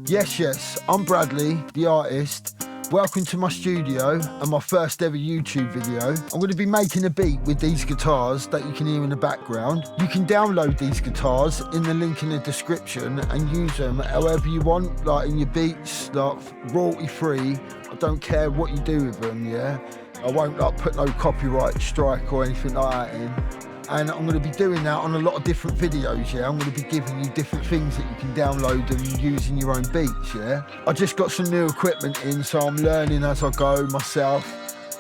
Yes, I'm Bradley, the artist. Welcome to my studio and my first ever YouTube video. I'm going to be making a beat with these guitars that you can hear in the background. You can download these guitars in the link in the description and use them however you want, like in your beats, like royalty free. I don't care what you do with them, yeah? I won't like put no copyright strike or anything like that in. And I'm going to be doing that on a lot of different videos, yeah? I'm going to be giving you different things that you can download and use in your own beats, yeah? I just got some new equipment in, so I'm learning as I go myself.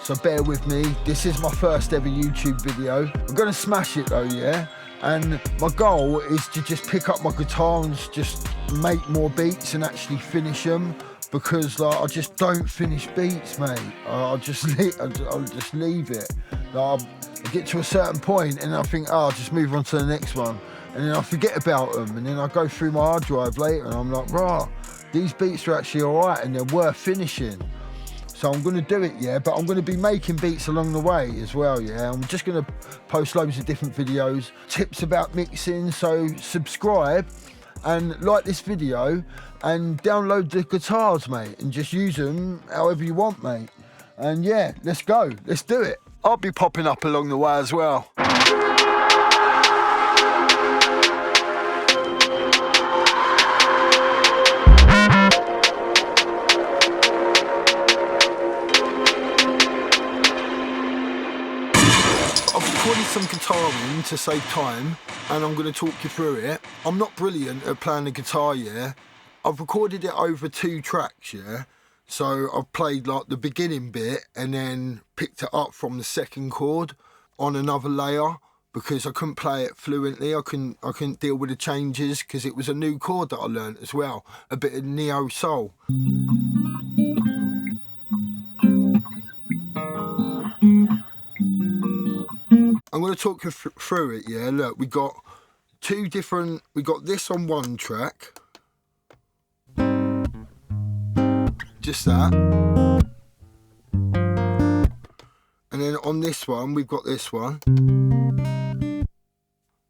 So bear with me. This is my first ever YouTube video. I'm going to smash it though, yeah? And my goal is to just pick up my guitar and just make more beats and actually finish them. Because like, I just don't finish beats, mate. I'll just leave it. Like, I get to a certain point and I think, oh, I'll just move on to the next one. And then I forget about them. And then I go through my hard drive later and I'm like, rah, these beats are actually all right and they're worth finishing. So I'm going to do it, yeah, but I'm going to be making beats along the way as well, yeah. I'm just going to post loads of different videos, tips about mixing, so subscribe and like this video and download the guitars, mate, and just use them however you want, mate. And yeah, let's go, let's do it. I'll be popping up along the way as well. I've recorded some guitar in to save time and I'm going to talk you through it. I'm not brilliant at playing the guitar, yeah. I've recorded it over 2 tracks, yeah. So I've played like the beginning bit and then picked it up from the second chord on another layer because I couldn't play it fluently. I couldn't deal with the changes because it was a new chord that I learnt as well, a bit of neo soul. I'm going to talk you through it, yeah. Look, we got this on one track. Just that. And then on this one, we've got this one.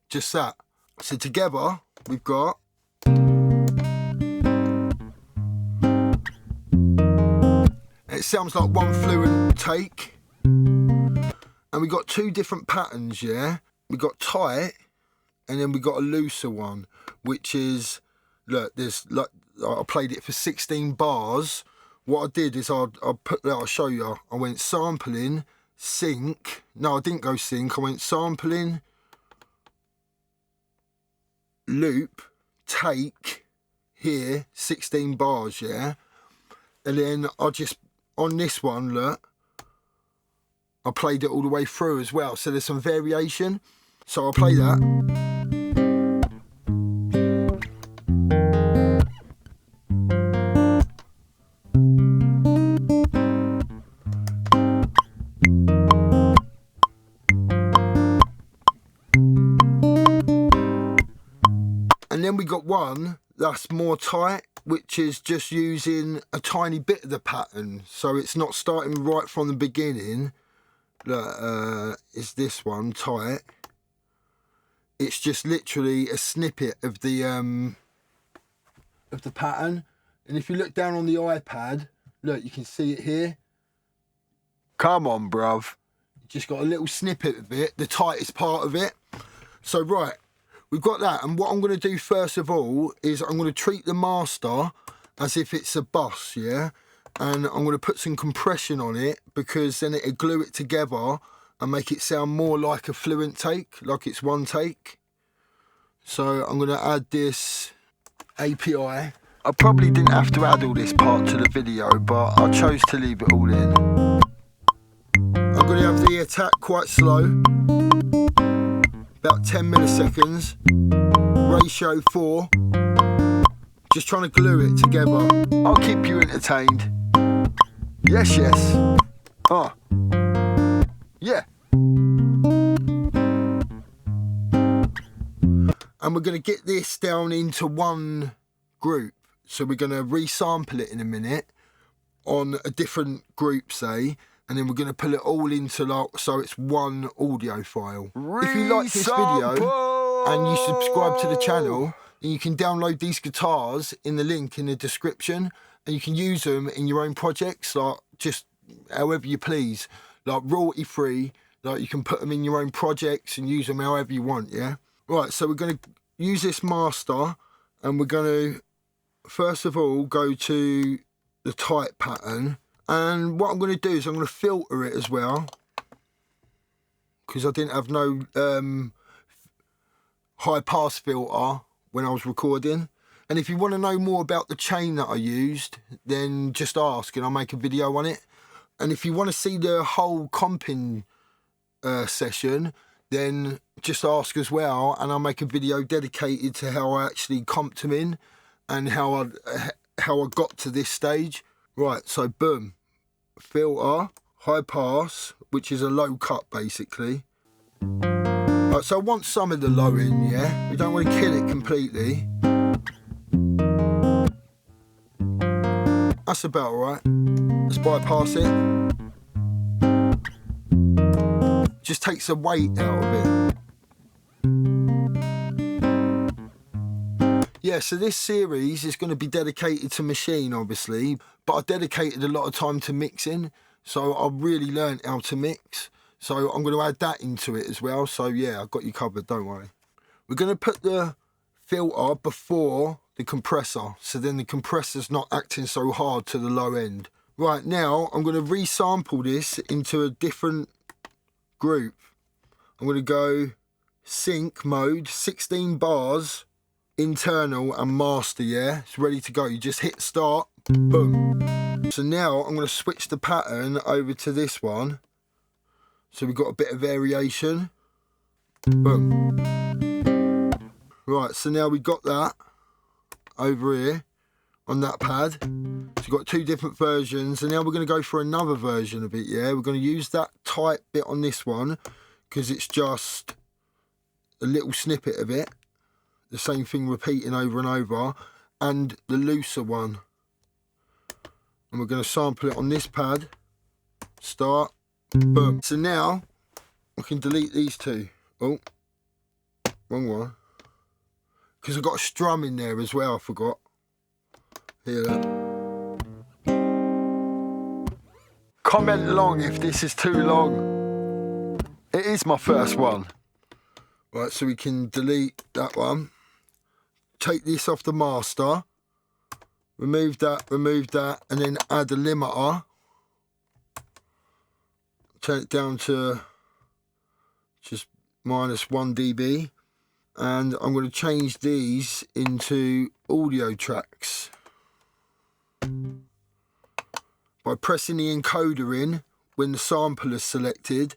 Just that. So together, we've got... It sounds like one fluent take. And we got 2 different patterns, yeah? We got tight, and then we got a looser one, which is... Look, there's like... I played it for 16 bars. What I did is I'll show you. I went sampling, sync. No, I didn't go sync. I went sampling, loop, take, here, 16 bars, yeah? And then I just, on this one, look, I played it all the way through as well. So there's some variation. So I'll play that. And then we got one that's more tight, which is just using a tiny bit of the pattern. So it's not starting right from the beginning. Is this one tight? It's just literally a snippet of the pattern. And if you look down on the iPad, look, you can see it here. Come on, bruv. Just got a little snippet of it, the tightest part of it. So right. We've got that, and what I'm going to do first of all is I'm going to treat the master as if it's a bus, yeah? And I'm going to put some compression on it because then it'll glue it together and make it sound more like a fluent take, like it's one take. So I'm going to add this API. I probably didn't have to add all this part to the video, but I chose to leave it all in. I'm going to have the attack quite slow. About 10 milliseconds, ratio 4, just trying to glue it together. I'll keep you entertained. Yes, oh, yeah. And we're going to get this down into one group. So we're going to resample it in a minute on a different group, say, and then we're going to pull it all into like, so it's one audio file. If you like this video and you subscribe to the channel, And you can download these guitars in the link in the description, and you can use them in your own projects, like just however you please, like royalty free. Like you can put them in your own projects and use them however you want, yeah? Right, so we're going to use this master, and we're going to, first of all, go to the type pattern. And what I'm going to do is I'm going to filter it as well, because I didn't have no high pass filter when I was recording. And if you want to know more about the chain that I used, then just ask and I'll make a video on it. And if you want to see the whole comping session, then just ask as well, and I'll make a video dedicated to how I actually comped them in and how I got to this stage. Right, so boom, filter, high pass, which is a low cut basically. Right, so I want some of the low in, yeah? We don't want to kill it completely. That's about right. Let's bypass it. Just takes the weight out of it. Yeah, so this series is going to be dedicated to Maschine, obviously, but I dedicated a lot of time to mixing, so I really learned how to mix. So I'm going to add that into it as well. So yeah, I've got you covered, don't worry. We're going to put the filter before the compressor, so then the compressor's not acting so hard to the low end. Right, now I'm going to resample this into a different group. I'm going to go sync mode, 16 bars, internal and master, yeah? It's ready to go. You just hit start, boom. So now I'm going to switch the pattern over to this one. So we've got a bit of variation, boom. Right, so now we've got that over here on that pad. So we've got two different versions, and now we're going to go for another version of it, yeah? We're going to use that tight bit on this one, because it's just a little snippet of it. The same thing repeating over and over, and the looser one. And we're going to sample it on this pad. Start, boom. So now I can delete these two. Oh, wrong one. Because I've got a strum in there as well, I forgot. Hear that? Comment along if this is too long. It is my first one. Right, so we can delete that one. Take this off the master. Remove that, and then add a limiter. Turn it down to just -1 dB. And I'm going to change these into audio tracks by pressing the encoder in when the sample is selected,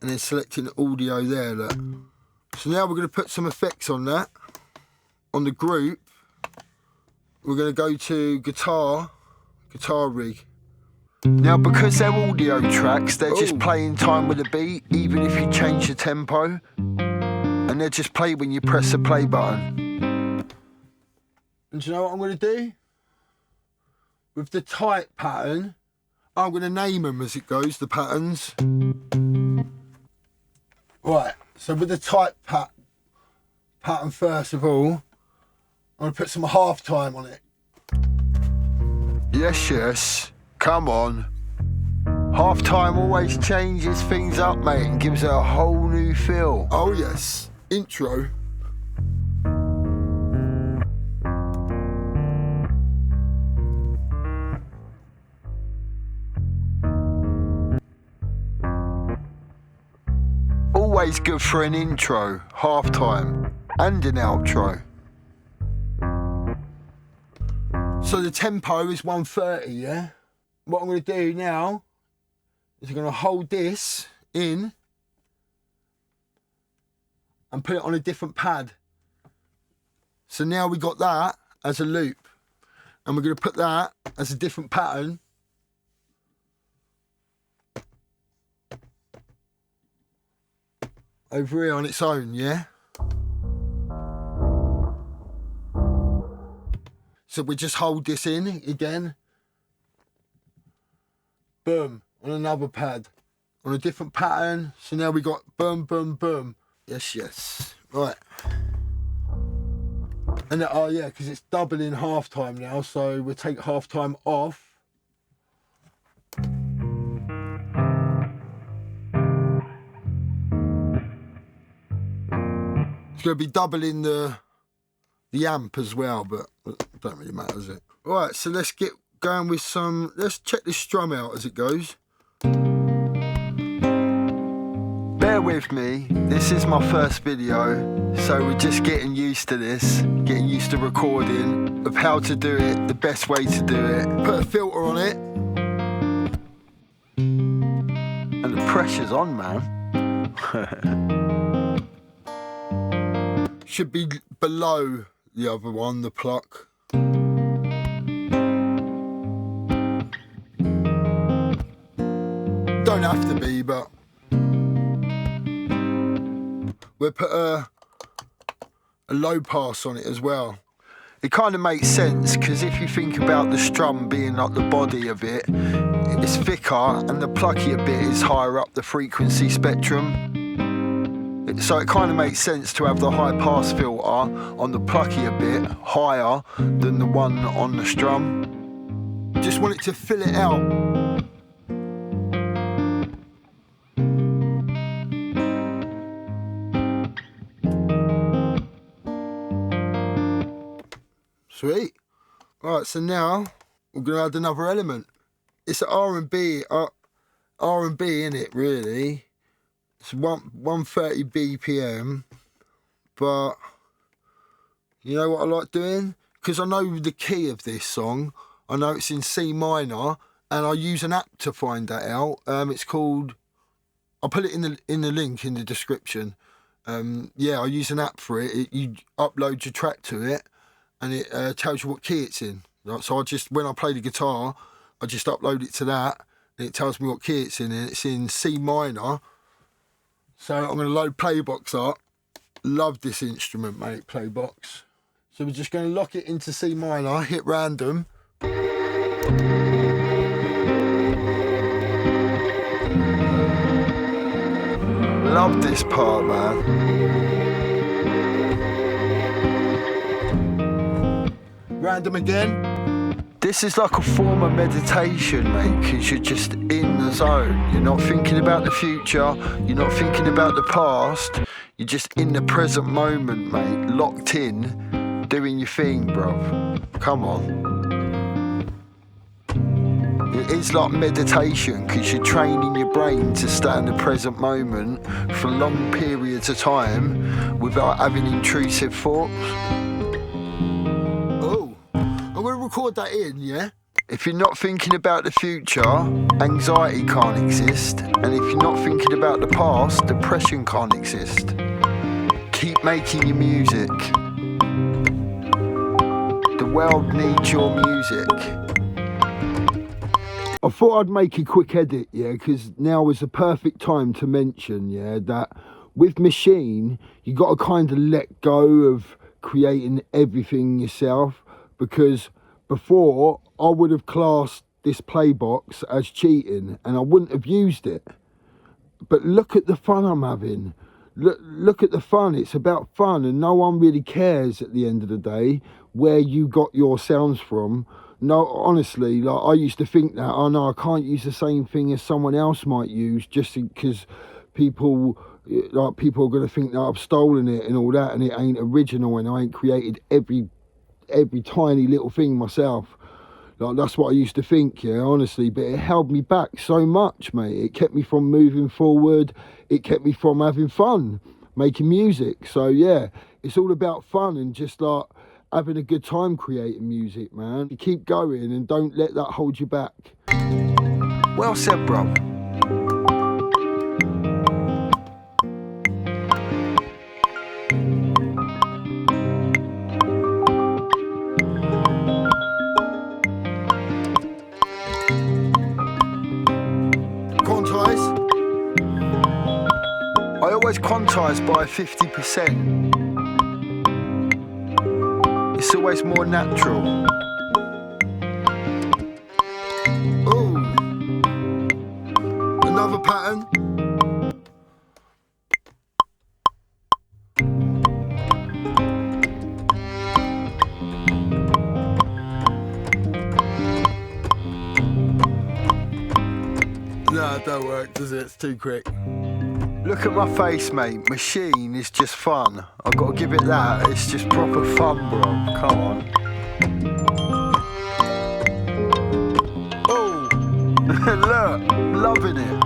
and then selecting audio there, look. So now we're going to put some effects on that. On the group, we're going to go to guitar rig. Now, because they're audio tracks, they're just play in time with the beat, even if you change the tempo. And they just play when you press the play button. And do you know what I'm going to do? With the type pattern, I'm going to name them as it goes, the patterns. Right, so with the type pattern first of all, I'm going to put some half time on it. Yes, yes, come on. Half time always changes things up, mate, and gives it a whole new feel. Oh yes, intro. Always good for an intro, half time, and an outro. So the tempo is 130, yeah? What I'm going to do now is I'm going to hold this in and put it on a different pad. So now we got that as a loop, and we're going to put that as a different pattern. Over here on its own, yeah? So we just hold this in again. Boom, on another pad, on a different pattern. So now we got boom, boom, boom. Yes, yes. Right. And oh yeah, because it's doubling half time now, so we'll take half time off. It's going to be doubling the amp as well, but it don't really matter, does it? Right, so let's get going with some. Let's check this strum out as it goes. Bear with me, this is my first video, so we're just getting used to this, getting used to recording, of how to do it, the best way to do it. Put a filter on it. And the pressure's on, man. Should be below the other one, the pluck. Don't have to be, but we'll put a low pass on it as well. It kind of makes sense, because if you think about the strum being like the body of it, it's thicker, and the pluckier bit is higher up the frequency spectrum. So it kind of makes sense to have the high pass filter on the pluckier bit higher than the one on the strum. Just want it to fill it out. Sweet. Alright, so now we're going to add another element. It's an R&B in it, really. It's 130 BPM, but you know what I like doing? Because I know the key of this song. I know it's in C minor, and I use an app to find that out. It's called. I'll put it in the link in the description. Yeah, I use an app for it. You upload your track to it, and it tells you what key it's in. Right? So when I play the guitar, I just upload it to that, and it tells me what key it's in, and it's in C minor. So I'm going to load Playbox up. Love this instrument, mate, Playbox. So we're just going to lock it into C minor, hit random. Love this part, man. Random again. This is like a form of meditation, mate, because you're just in the zone. You're not thinking about the future, you're not thinking about the past, you're just in the present moment, mate, locked in, doing your thing, bruv. Come on. It is like meditation, because you're training your brain to stay in the present moment for long periods of time without having intrusive thoughts. I'm going to record that in, yeah? If you're not thinking about the future, anxiety can't exist. And if you're not thinking about the past, depression can't exist. Keep making your music. The world needs your music. I thought I'd make a quick edit, yeah, because now is the perfect time to mention, yeah, that with Maschine, you got to kind of let go of creating everything yourself. Because before, I would have classed this Playbox as cheating and I wouldn't have used it. But look at the fun I'm having. Look at the fun. It's about fun, and no one really cares at the end of the day where you got your sounds from. No, honestly, like I used to think that, oh no, I can't use the same thing as someone else might use just because people are going to think that I've stolen it and all that, and it ain't original and I ain't created every tiny little thing myself. Like that's what I used to think, yeah, honestly, but it held me back so much, mate. It kept me from moving forward, it kept me from having fun making music. So yeah, it's all about fun and just like having a good time creating music, man. You keep going and don't let that hold you back. Well said, bro. I always quantize by 50%. It's always more natural. Oh, another pattern. Nah, it don't work, does it? It's too quick. Look at my face, mate. Maschine is just fun. I've got to give it that. It's just proper fun, bro. Come on. Oh, look, loving it.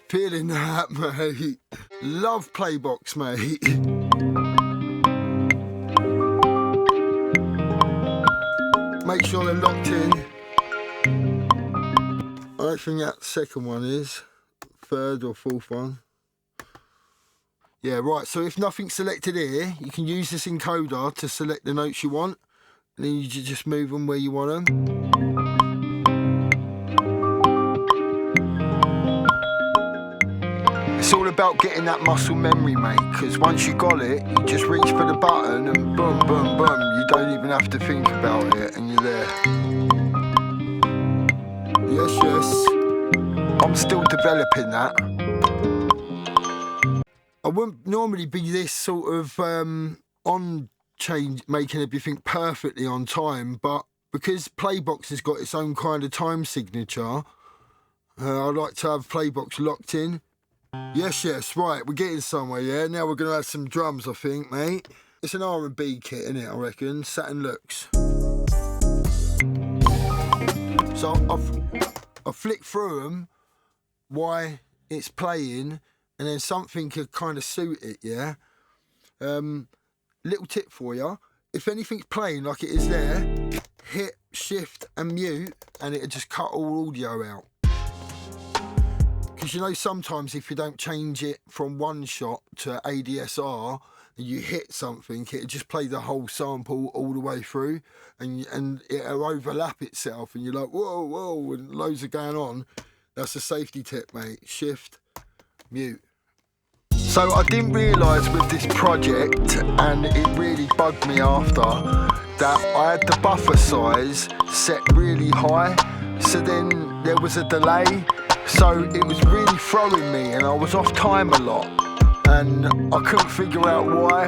Feeling that, mate. Love Playbox, mate. Make sure they're locked in. I think that second one is. Third or fourth one. Yeah, right. So if nothing's selected here, you can use this encoder to select the notes you want. And then you just move them where you want them. It's all about getting that muscle memory, mate, because once you got it, you just reach for the button and boom, boom, boom. You don't even have to think about it and you're there. Yes, yes. I'm still developing that. I wouldn't normally be this sort of on change, making everything perfectly on time, but because Playbox has got its own kind of time signature, I like to have Playbox locked in. Yes, yes, right, we're getting somewhere, yeah? Now we're going to add some drums, I think, mate. It's an R&B kit, innit, I reckon? Saturn Lux. So I flick through them, why it's playing, and then something could kind of suit it, yeah? Little tip for you. If anything's playing like it is there, hit shift and mute, and it'll just cut all audio out. Because you know, sometimes if you don't change it from one shot to ADSR and you hit something, it'll just play the whole sample all the way through and it'll overlap itself and you're like, whoa, whoa, and loads are going on. That's a safety tip, mate. Shift, mute. So I didn't realise with this project, and it really bugged me after, that I had the buffer size set really high, so then there was a delay. So it was really throwing me and I was off time a lot and I couldn't figure out why,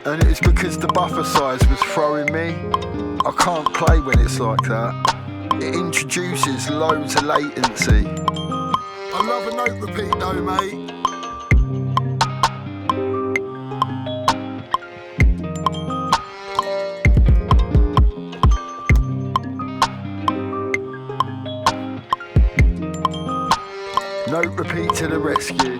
and it was because the buffer size was throwing me. I can't play when it's like that. It introduces loads of latency. I love a note repeat though, mate. Note repeat to the rescue.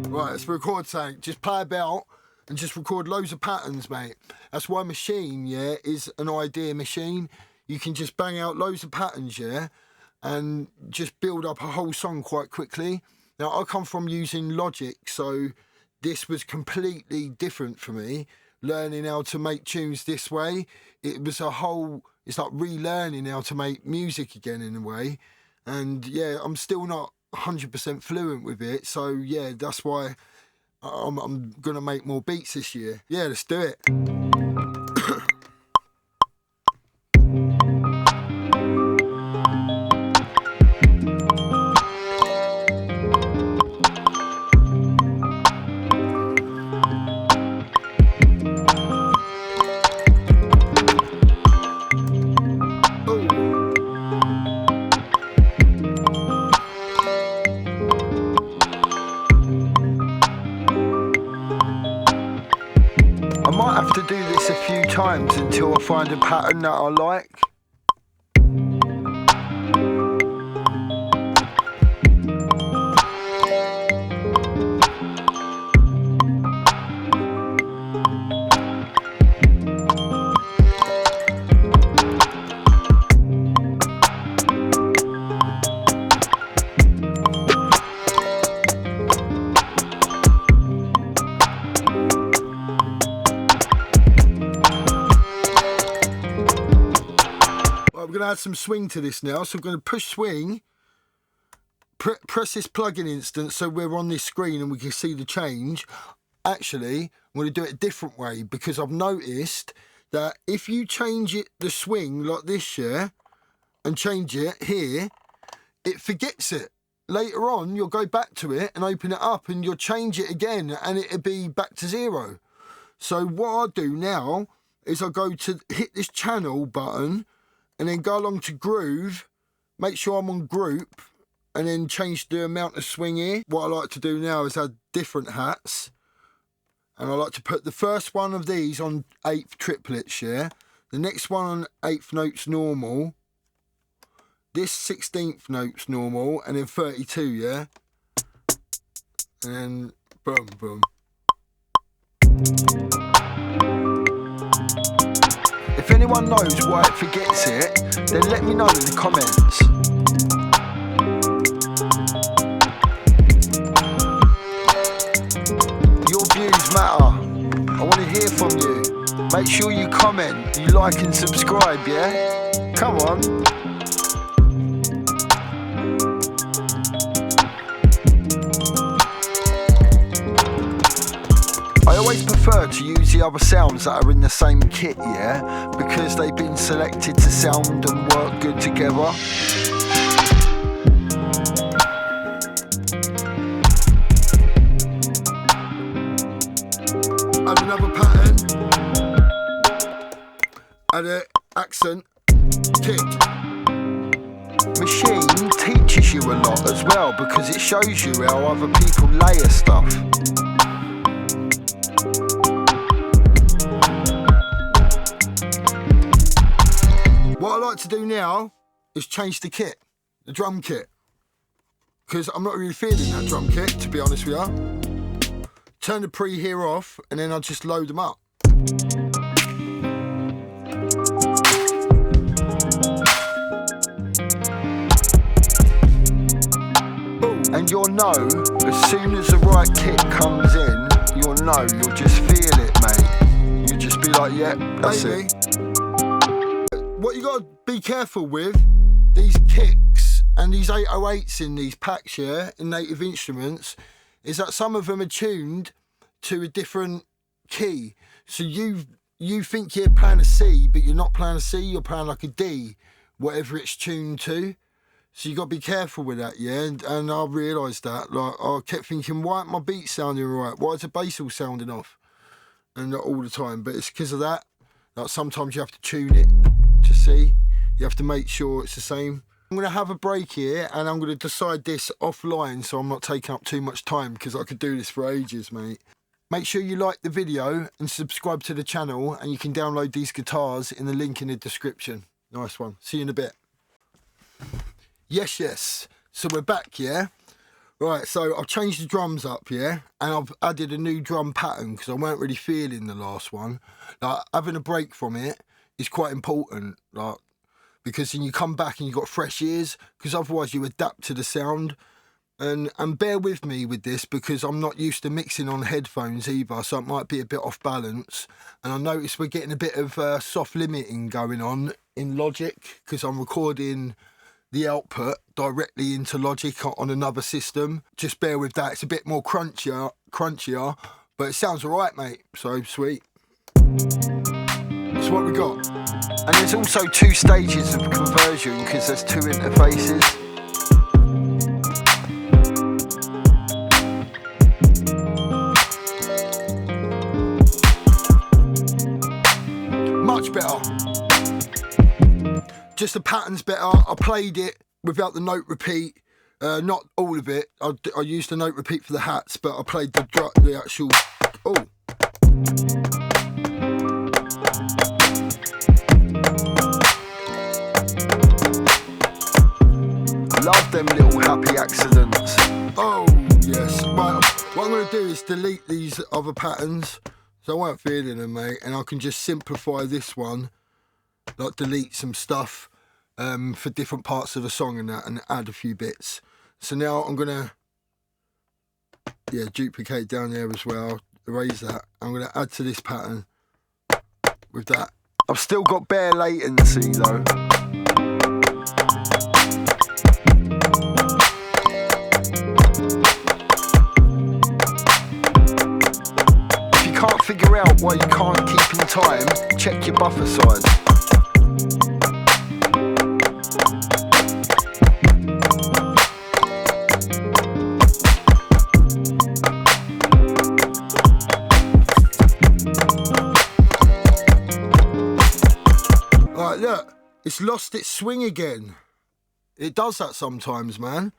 Right, let's record something. Just play about and just record loads of patterns, mate. That's why Maschine, yeah, is an idea machine. You can just bang out loads of patterns, yeah, and just build up a whole song quite quickly. Now, I come from using Logic, so this was completely different for me. Learning how to make tunes this way, it was a whole, it's like relearning how to make music again in a way. And yeah, I'm still not 100% fluent with it, so yeah, that's why I'm gonna make more beats this year. Yeah, let's do it. I might have to do this a few times until I find a pattern that I like. We're going to add some swing to this now, so we're going to push swing, press this plug-in instance so we're on this screen and we can see the change. Actually, I'm going to do it a different way, because I've noticed that if you change it, the swing like this, yeah, and change it here, it forgets it. Later on, you'll go back to it and open it up and you'll change it again and it'll be back to 0. So what I do now is I go to hit this channel button and then go along to groove, make sure I'm on group, and then change the amount of swing here. What I like to do now is add different hats. And I like to put the first one of these on 8th triplets, yeah? The next one on 8th notes normal. This 16th notes normal, and then 32, yeah? And then boom, boom. If anyone knows why it forgets it, then let me know in the comments. Your views matter. I want to hear from you. Make sure you comment, you like and subscribe, yeah? Come on. I always prefer to use the other sounds that are in the same kit, yeah, because they've been selected to sound and work good together. Add another pattern. Add an accent kick. Maschine teaches you a lot as well, because it shows you how other people layer stuff. What I like to do now is change the kit, the drum kit, because I'm not really feeling that drum kit, to be honest with you. Turn the pre here off and then I'll just load them up. And you'll know, as soon as the right kit comes in, you'll know, you'll just feel it, mate. You'll just be like, yeah, that's it. What you got to be careful with, these kicks and these 808s in these packs, yeah, in Native Instruments, is that some of them are tuned to a different key. So you think you're playing a C, but you're not playing a C, you're playing like a D, whatever it's tuned to. So you got to be careful with that, yeah. And I realised that, like, I kept thinking, why aren't my beats sounding right? Why is the bass all sounding off? And not all the time, but it's because of that. Like, sometimes you have to tune it to see. You have to make sure it's the same. I'm going to have a break here and I'm going to decide this offline so I'm not taking up too much time, because I could do this for ages, mate. Make sure you like the video and subscribe to the channel, and you can download these guitars in the link in the description. Nice one. See you in a bit. Yes. So we're back, yeah? Right, so I've changed the drums up, yeah? And I've added a new drum pattern because I weren't really feeling the last one. Like, having a break from it is quite important, like, because then you come back and you've got fresh ears, because otherwise you adapt to the sound. And bear with me with this, because I'm not used to mixing on headphones either, so it might be a bit off balance. And I noticed we're getting a bit of soft limiting going on in Logic, because I'm recording the output directly into Logic on another system. Just bear with that. It's a bit more crunchier, but it sounds alright, mate. So sweet. That's what we got. And there's also 2 stages of conversion, because there's 2 interfaces. Much better. Just the pattern's better. I played it without the note repeat. Not all of it. I used the note repeat for the hats, but I played the actual... Oh. Love them little happy accidents. Oh, yes. Right, what I'm going to do is delete these other patterns, so I weren't feeling them, mate, and I can just simplify this one, like delete some stuff for different parts of the song and that, and add a few bits. So now I'm going to, duplicate down there as well, erase that. I'm going to add to this pattern with that. I've still got bare latency though. figure out why you can't keep in time, check your buffer size. Right, look, it's lost its swing again. It does that sometimes, man.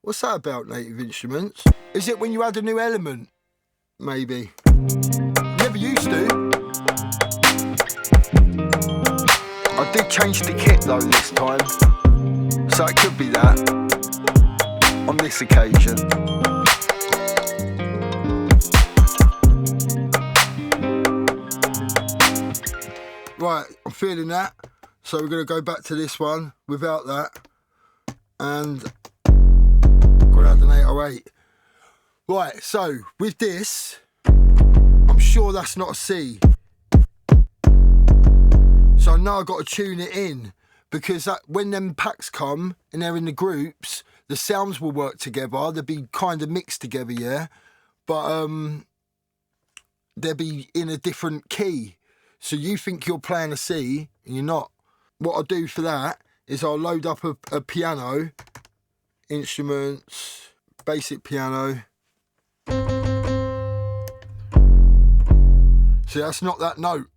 What's that about, Native Instruments? Is it when you add a new element? Maybe. Never used to. I did change the kit though this time, so it could be that on this occasion. Right, I'm feeling that, so we're going to go back to this one without that, and got out an 808. Right, so with this, I'm sure that's not a C. So I know I've got to tune it in, because when them packs come and they're in the groups, the sounds will work together. They'll be kind of mixed together, yeah? But they'll be in a different key. So you think you're playing a C, and you're not. What I'll do for that is I'll load up a piano, instruments, basic piano. See, that's not that note.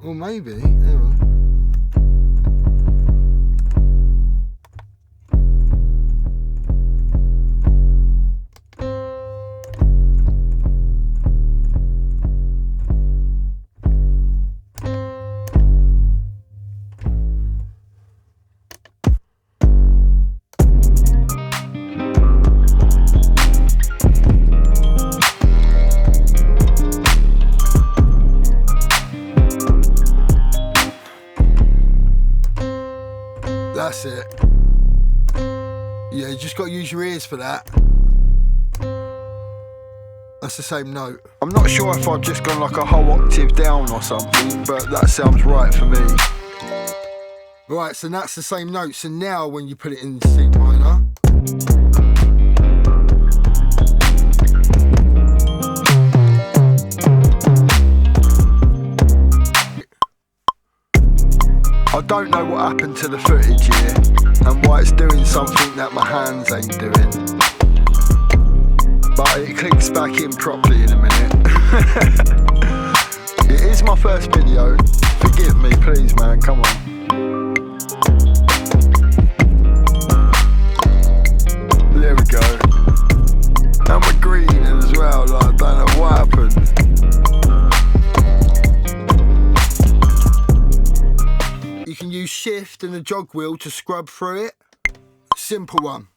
Or maybe, hang on. That's it. Yeah, you just got to use your ears for that. That's the same note. I'm not sure if I've just gone like a whole octave down or something, but that sounds right for me. Right, so that's the same note. So now when you put it in C minor, I don't know what happened to the footage here and why it's doing something that my hands ain't doing, but it clicks back in properly in a minute. It is my first video, forgive me please man, come on. There we go. And we're green as well, like I don't know what happened. You can use shift and the jog wheel to scrub through it. Simple one.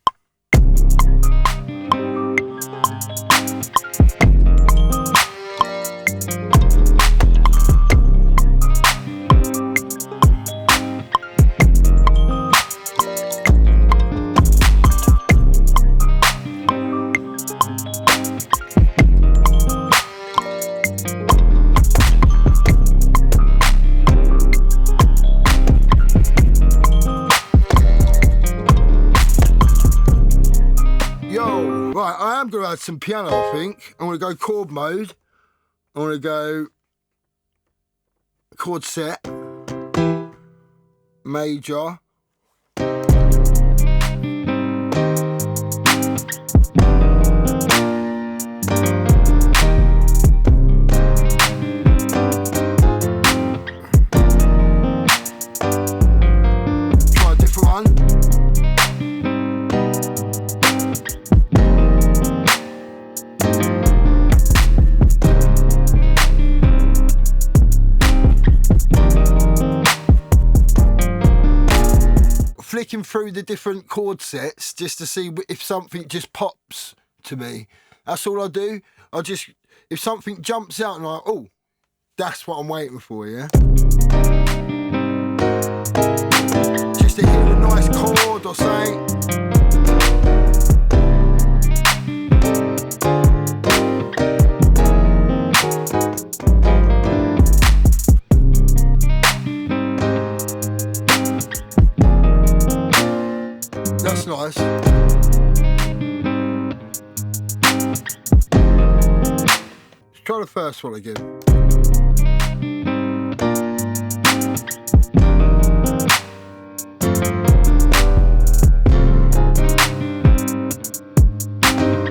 Right, I am going to add some piano, I think. I'm going to go chord mode. I'm going to go chord set, major. Try a different one. Flicking through the different chord sets just to see if something just pops to me. That's all I do. If something jumps out and I'm like, oh, that's what I'm waiting for, yeah? Just to hit a nice chord or something. That's nice. first one again.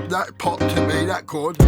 That popped to me, that chord.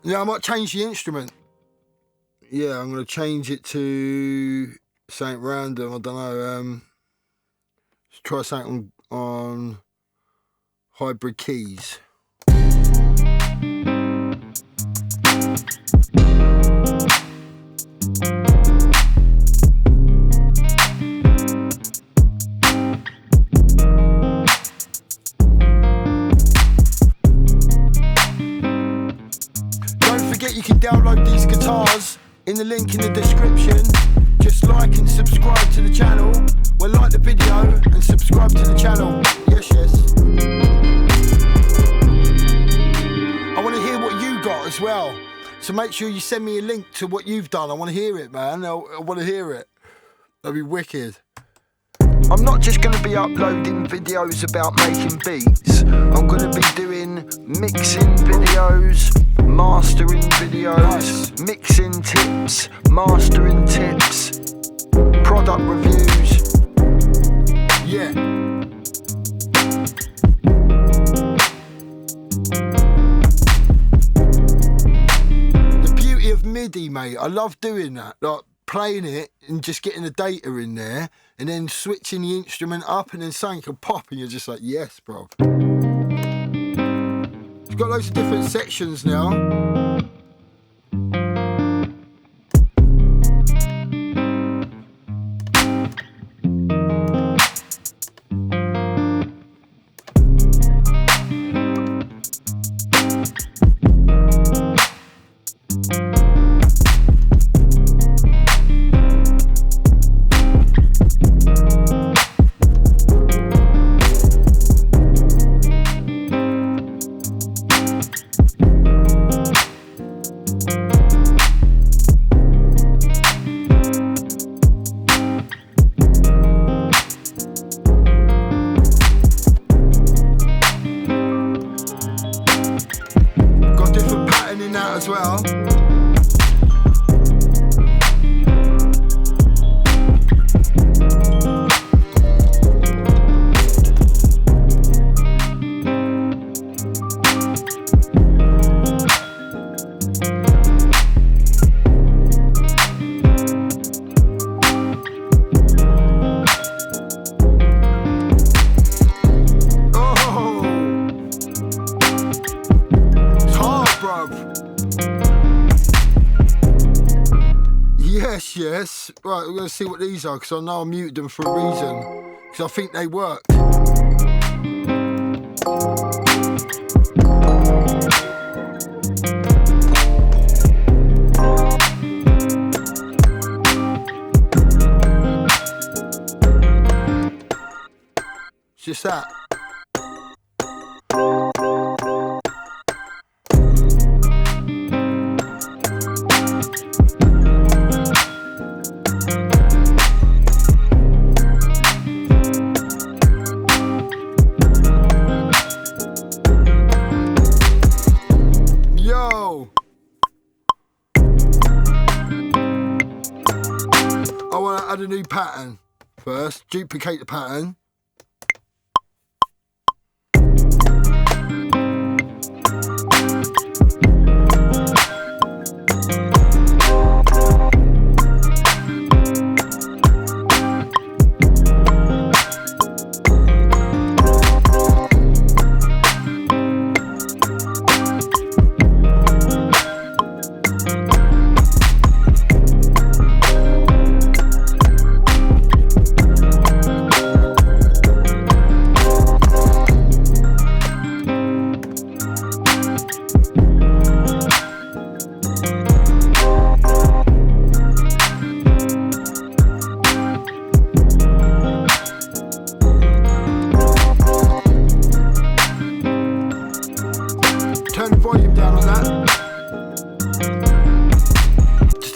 Yeah, I might change the instrument. Yeah, I'm going to change it to something random. I don't know. Let's try something on hybrid keys. You can download these guitars in the link in the description. Just like and subscribe to the channel. Well, like the video and subscribe to the channel. Yes, yes. I want to hear what you got as well. So make sure you send me a link to what you've done. I want to hear it, man. I want to hear it. That'd be wicked. I'm not just going to be uploading videos about making beats. I'm going to be doing mixing videos, mastering videos, mixing tips, mastering tips, product reviews. Yeah. The beauty of MIDI, mate. I love doing that. Like playing it and just getting the data in there and then switching the instrument up and then something can pop and you're just like, yes, bro. It's got loads of different sections now. As well. Yes, right, we're going to see what these are because I know I muted them for a reason because I think they work. It's just that. Add a new pattern first, duplicate the pattern.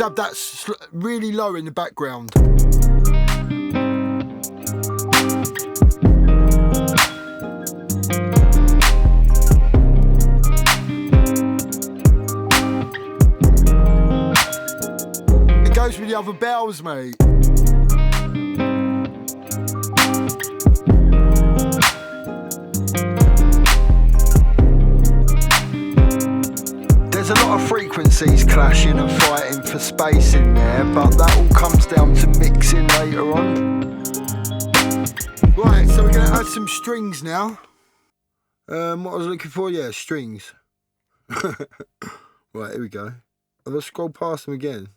have that really low in the background. It goes with the other bells, mate. There's a lot of frequencies clashing and fighting for space in there, but that all comes down to mixing later on. Right, so we're going to add some strings now. What I was looking for, yeah, strings. Right, here we go. I'll scroll past them again.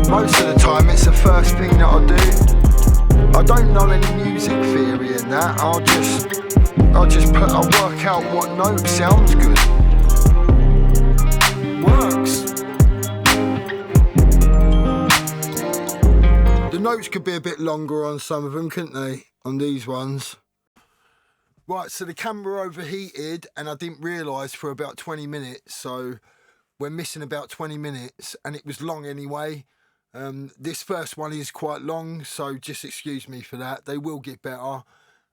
Most of the time it's the first thing that I do. I don't know any music theory in that. I'll work out what note sounds good. Works. The notes could be a bit longer on some of them, couldn't they? On these ones. Right, so the camera overheated and I didn't realise for about 20 minutes, so we're missing about 20 minutes and it was long anyway. This first one is quite long, so just excuse me for that. They will get better.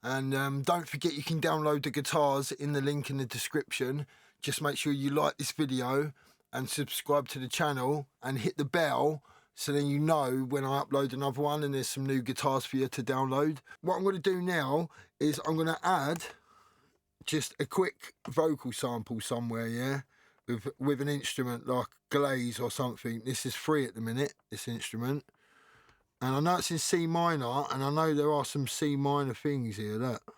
And don't forget you can download the guitars in the link in the description. Just make sure you like this video and subscribe to the channel and hit the bell so then you know when I upload another one and there's some new guitars for you to download. What I'm going to do now is I'm going to add just a quick vocal sample somewhere, yeah? With an instrument like glaze or something. This is free at the minute, this instrument. And I know it's in C minor, and I know there are some C minor things here, look.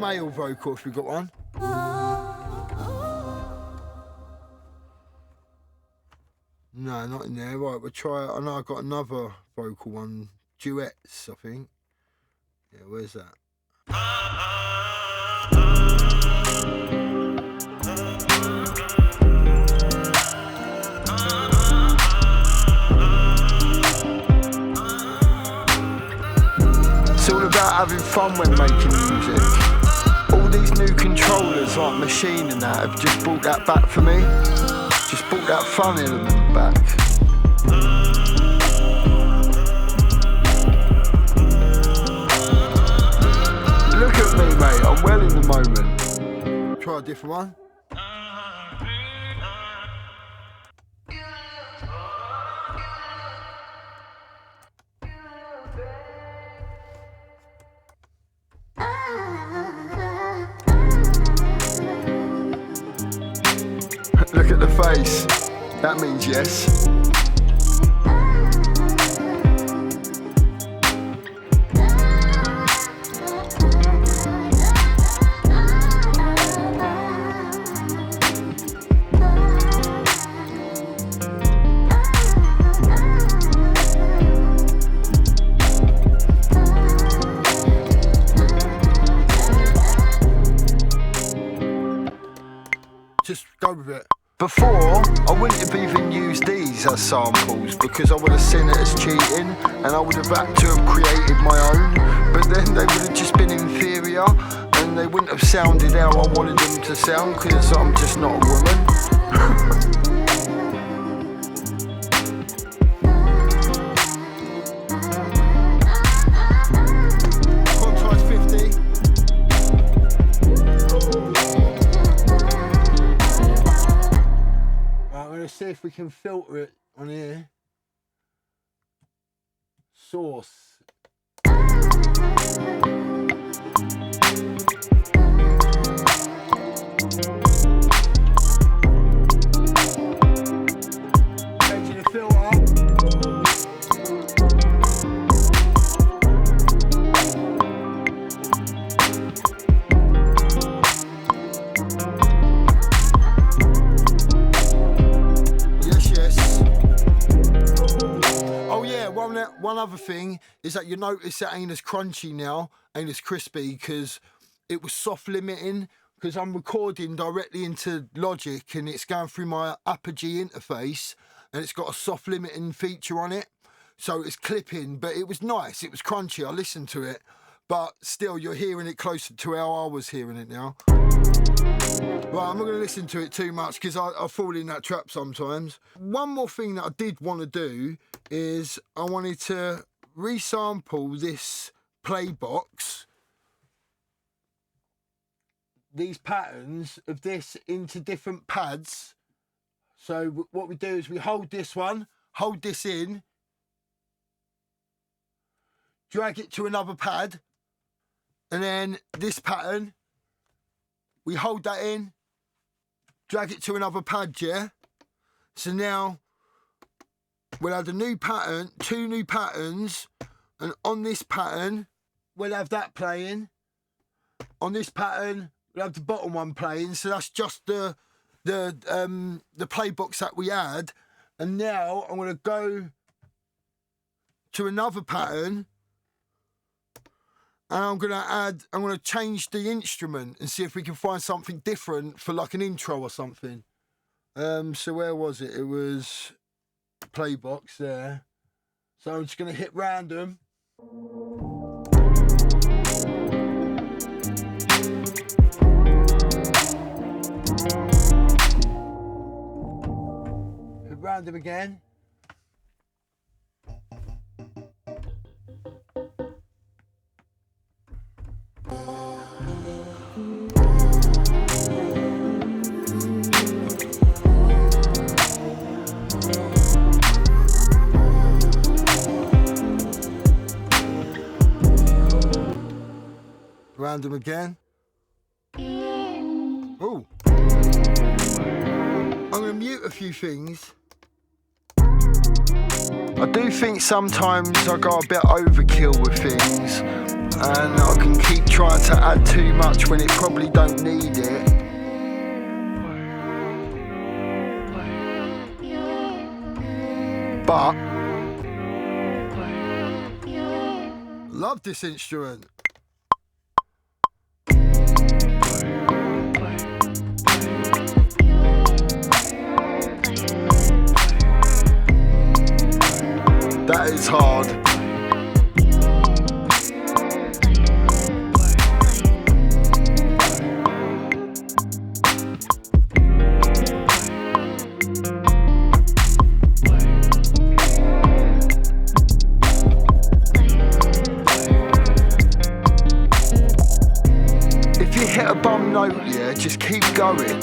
Male vocal if we've got one. No, not in there. Right, we'll try. I know I've got another vocal one. Duets, I think. Yeah, where's that? It's all about having fun when making music. All these new controllers like Maschine and that have just brought that back for me. Just brought that fun element back. Look at me, mate, I'm well in the moment. Try a different one. Look at the face. That means yes. Just go with it. Before, I wouldn't have even used these as samples because I would have seen it as cheating and I would have had to have created my own, but then they would have just been inferior and they wouldn't have sounded how I wanted them to sound because I'm just not a woman. See if we can filter it on here. Sauce. Changing the filter. One other thing is that you notice it ain't as crunchy now, ain't as crispy, because it was soft limiting, because I'm recording directly into Logic and it's going through my Apogee interface and it's got a soft limiting feature on it. So it's clipping, but it was nice, it was crunchy, I listened to it, but still you're hearing it closer to how I was hearing it now. Right, I'm not going to listen to it too much because I fall in that trap sometimes. One more thing that I did want to do is I wanted to resample this play box, these patterns of this into different pads. So what we do is we hold this one, hold this in, drag it to another pad, and then this pattern, we hold that in, drag it to another pad, yeah? So now we'll have the new pattern, 2 new patterns, and on this pattern, we'll have that playing. On this pattern, we'll have the bottom one playing. So that's just the play box that we had. And now I'm gonna go to another pattern, and I'm gonna change the instrument and see if we can find something different for like an intro or something. So where was it? It was play box there. So I'm just gonna hit random. Hit random again. Random again. Oh, I'm going to mute a few things. I do think sometimes I go a bit overkill with things, and I can keep trying to add too much when it probably don't need it. But love this instrument. That is hard. If you hit a bum note, yeah, just keep going.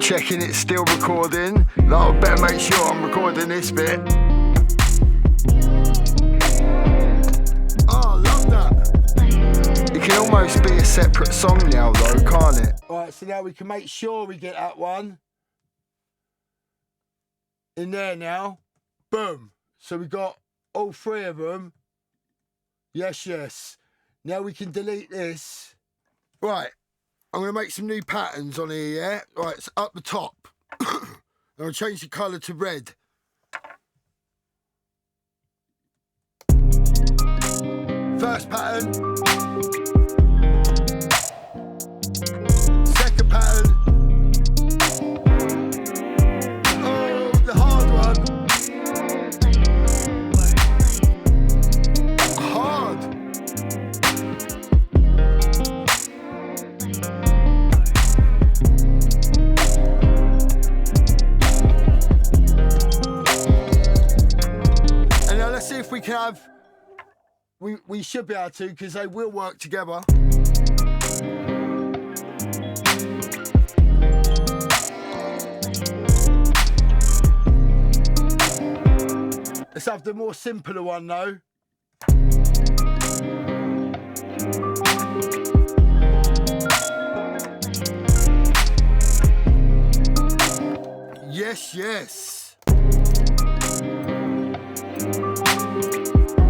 Checking it's still recording. I better make sure I'm recording this bit. Oh, I love that. It can almost be a separate song now though, can't it? Alright, so now we can make sure we get that one in there now. Boom. So we got all 3 of them. Yes, yes. Now we can delete this. Right. I'm going to make some new patterns on here, yeah? Right, it's up the top. I'm going to change the colour to red. First pattern. Second pattern. Oh, the hard one. Hard. And now let's see if we can have we should be able to, because they will work together. Let's have the more simpler one though. Yes, yes.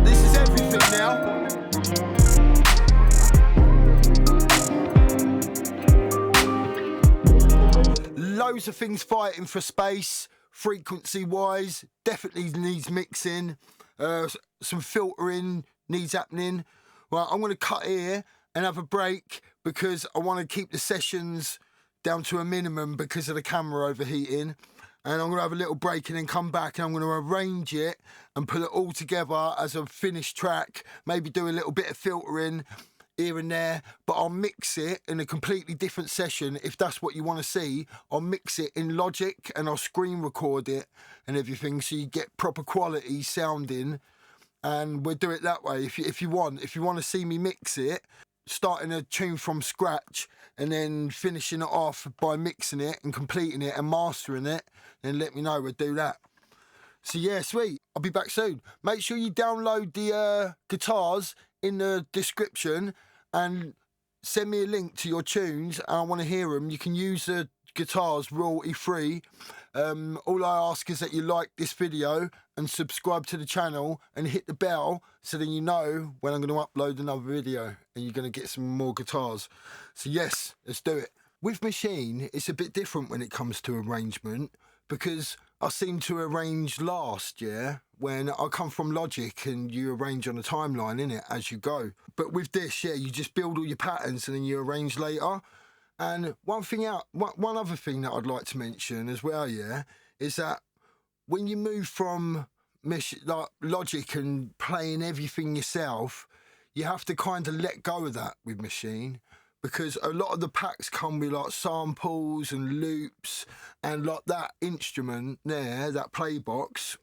This is everything now. Loads of things fighting for space, frequency wise, definitely needs mixing, some filtering needs happening. Well, I'm going to cut here and have a break because I want to keep the sessions down to a minimum because of the camera overheating. And I'm going to have a little break and then come back and I'm going to arrange it and put it all together as a finished track, maybe do a little bit of filtering here and there, but I'll mix it in a completely different session. If that's what you want to see, I'll mix it in Logic and I'll screen record it and everything so you get proper quality sounding, and we'll do it that way. If you want to see me mix it, starting a tune from scratch and then finishing it off by mixing it and completing it and mastering it, then let me know, we'll do that. So yeah, sweet, I'll be back soon. Make sure you download the guitars in the description and send me a link to your tunes. I want to hear them. You can use the guitars royalty free. All I ask is that you like this video and subscribe to the channel and hit the bell so then you know when I'm going to upload another video and you're going to get some more guitars. So yes, let's do it. With Maschine, it's a bit different when it comes to arrangement because I seem to arrange last, yeah, when I come from Logic and you arrange on a timeline, innit, as you go. But with this, yeah, you just build all your patterns and then you arrange later. And one other thing that I'd like to mention as well, yeah, is that when you move from like Logic and playing everything yourself, you have to kind of let go of that with Maschine, because a lot of the packs come with like samples and loops and like that instrument there, that play box,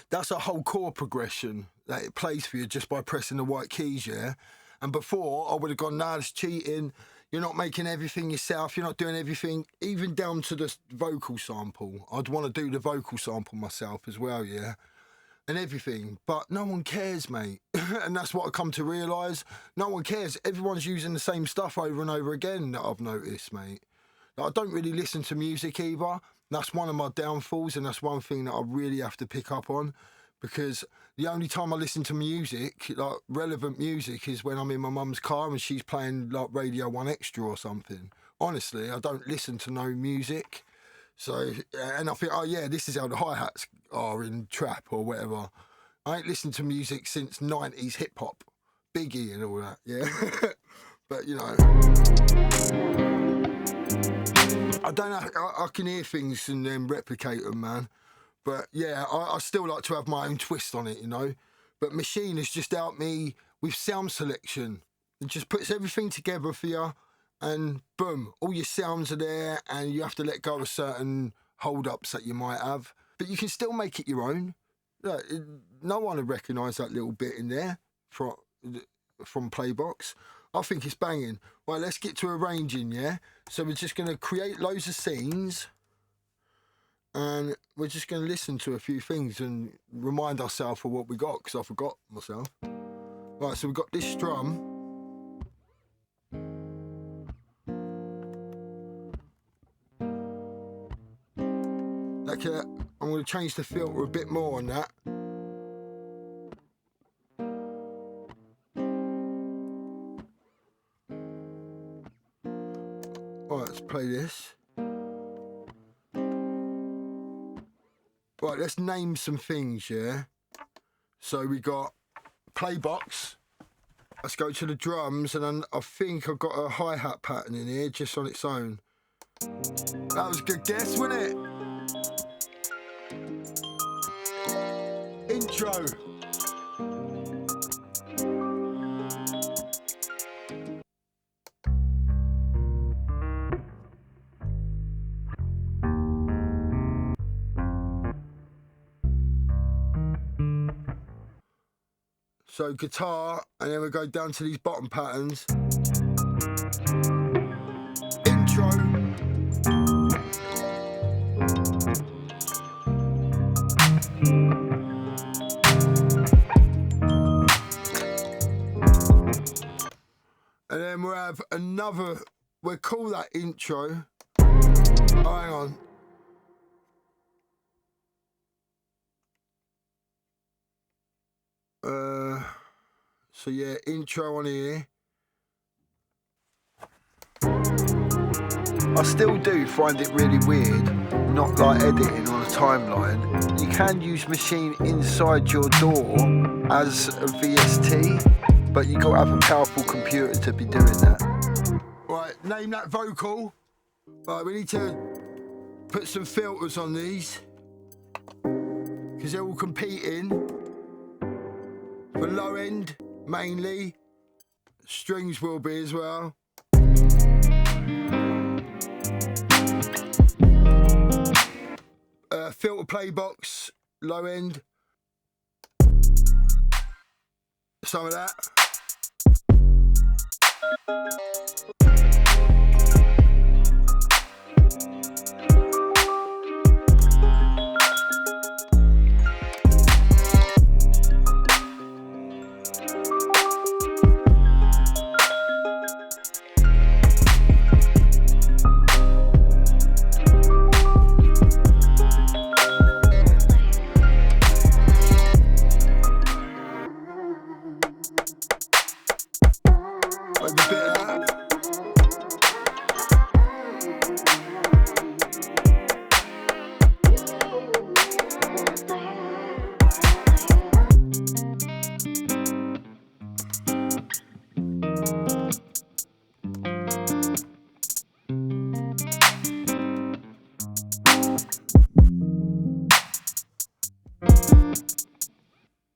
that's a whole chord progression that it plays for you just by pressing the white keys, yeah? And before, I would have gone, nah, that's cheating. You're not making everything yourself. You're not doing everything, even down to the vocal sample. I'd want to do the vocal sample myself as well, yeah? And everything. But no one cares, mate. And that's what I come to realise. No one cares. Everyone's using the same stuff over and over again that I've noticed, mate. Like, I don't really listen to music either. That's one of my downfalls, and that's one thing that I really have to pick up on, because the only time I listen to music, like relevant music, is when I'm in my mum's car and she's playing like Radio 1 Extra or something. Honestly, I don't listen to no music. So, and I think, oh yeah, this is how the hi-hats are in trap or whatever. I ain't listened to music since 90s hip-hop, Biggie and all that, yeah? But, you know, I don't know, I can hear things and then replicate them, man. But yeah, I still like to have my own twist on it, you know. But Maschine has just helped me with sound selection. It just puts everything together for you, and boom, all your sounds are there, and you have to let go of certain hold-ups that you might have. But you can still make it your own. No one will recognise that little bit in there from Playbox. I think it's banging. Right, let's get to arranging, yeah? So we're just going to create loads of scenes, and we're just going to listen to a few things and remind ourselves of what we got, because I forgot myself. Right, so we've got this strum. Okay, I'm going to change the filter a bit more on that. Right, let's play this. Right, let's name some things, yeah? So we got Playbox. Let's go to the drums, and then I think I've got a hi-hat pattern in here just on its own. That was a good guess, wasn't it? Intro. So guitar, and then we go down to these bottom patterns. Intro. And then we'll have another, we'll call that intro. Oh, hang on. So yeah, intro on here. I still do find it really weird, not like editing on a timeline. You can use Maschine inside your door as a VST, but you got to have a powerful computer to be doing that. Right, name that vocal. Right, we need to put some filters on these because they're all competing for low end mainly. Strings will be as well. Filter play box, low end. Some of that.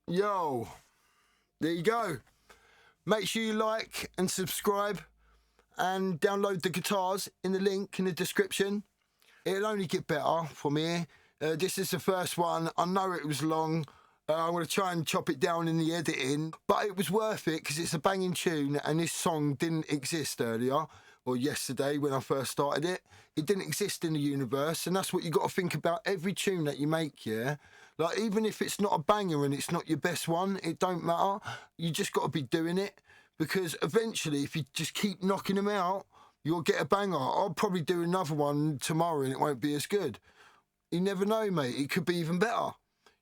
Yo, there you go. Make sure you like and subscribe and download the guitars in the link in the description. It'll only get better from here. This is the first one. I know it was long. I'm going to try and chop it down in the editing, but it was worth it because it's a banging tune, and this song didn't exist earlier or yesterday when I first started it. It didn't exist in the universe, and that's what you got to think about every tune that you make, yeah? Like, even if it's not a banger and it's not your best one, it don't matter. You just got to be doing it, because eventually, if you just keep knocking them out, you'll get a banger. I'll probably do another one tomorrow and it won't be as good. You never know, mate. It could be even better.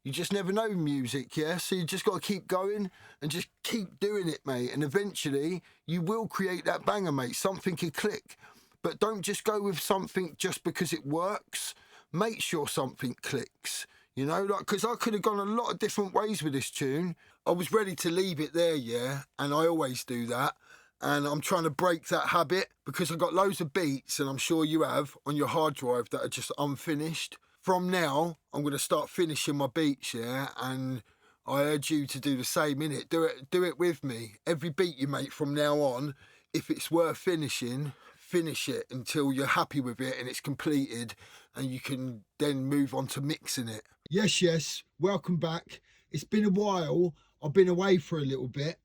You just never know music, yeah? So you just got to keep going and just keep doing it, mate. And eventually, you will create that banger, mate. Something could click. But don't just go with something just because it works. Make sure something clicks. You know, like, because I could have gone a lot of different ways with this tune. I was ready to leave it there, yeah, and I always do that. And I'm trying to break that habit because I've got loads of beats, and I'm sure you have, on your hard drive that are just unfinished. From now, I'm going to start finishing my beats, yeah, and I urge you to do the same, innit? Do it with me. Every beat you make from now on, if it's worth finishing, finish it until you're happy with it and it's completed, and you can then move on to mixing it. Yes, welcome back. It's been a while. I've been away for a little bit,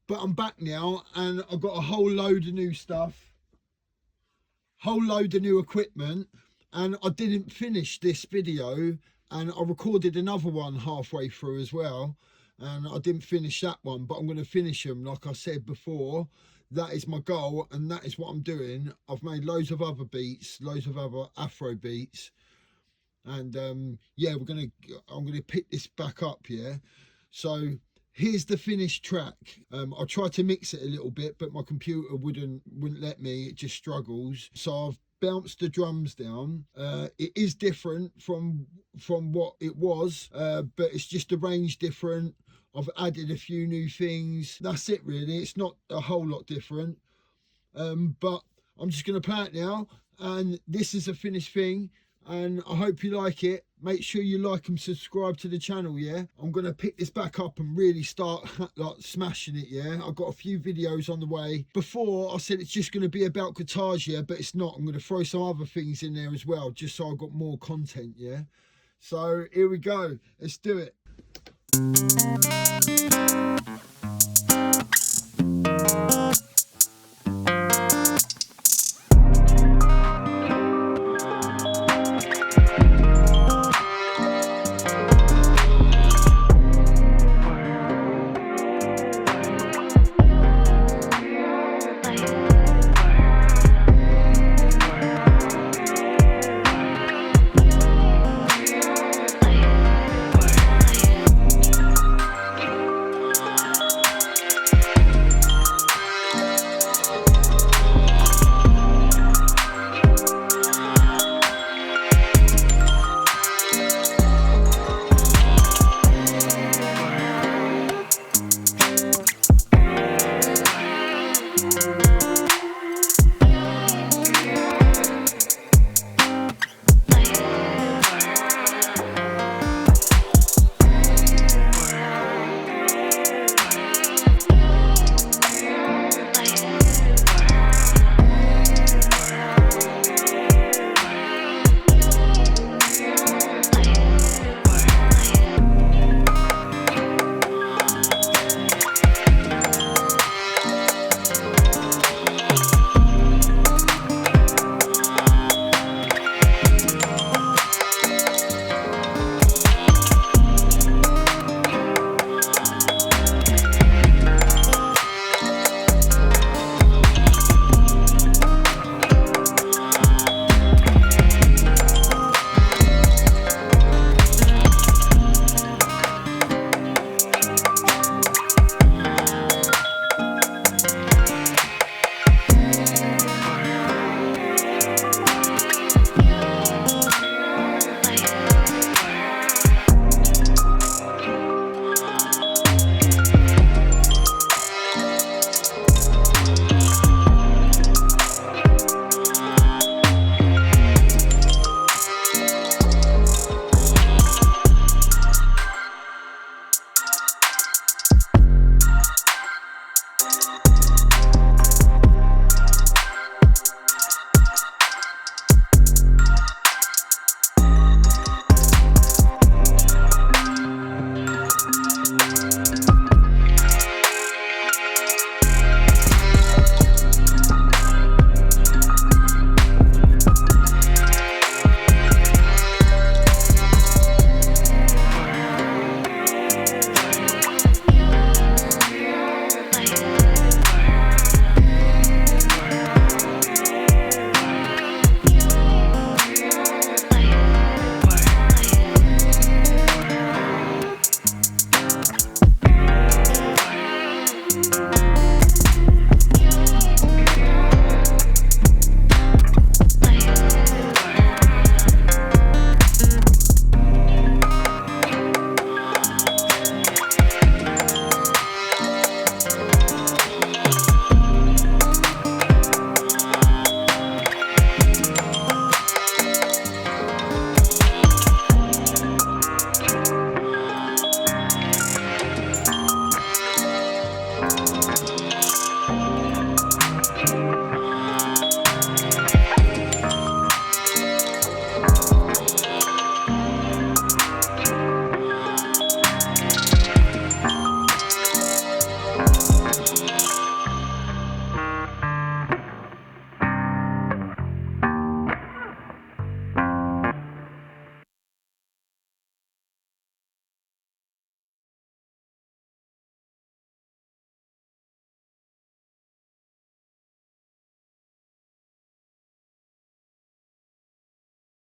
but I'm back now, and I've got a whole load of new stuff, whole load of new equipment, and I didn't finish this video, and I recorded another one halfway through as well, and I didn't finish that one, but I'm going to finish them like I said before. That is my goal, and that is what I'm doing. I've made loads of other beats, loads of other Afro beats, and yeah, I'm gonna pick this back up, yeah. So here's the finished track. I tried to mix it a little bit, but my computer wouldn't let me. It just struggles. So I've bounced the drums down. It is different from what it was, but it's just arranged different. I've added a few new things. That's it, really. It's not a whole lot different, but I'm just gonna play it now, and this is a finished thing, and I hope you like it. Make sure you like and subscribe to the channel, yeah? I'm gonna pick this back up and really start like smashing it, yeah? I've got a few videos on the way. Before I said it's just gonna be about guitars, yeah, but it's not. I'm gonna throw some other things in there as well, just so I've got more content, yeah? So here we go, let's do it.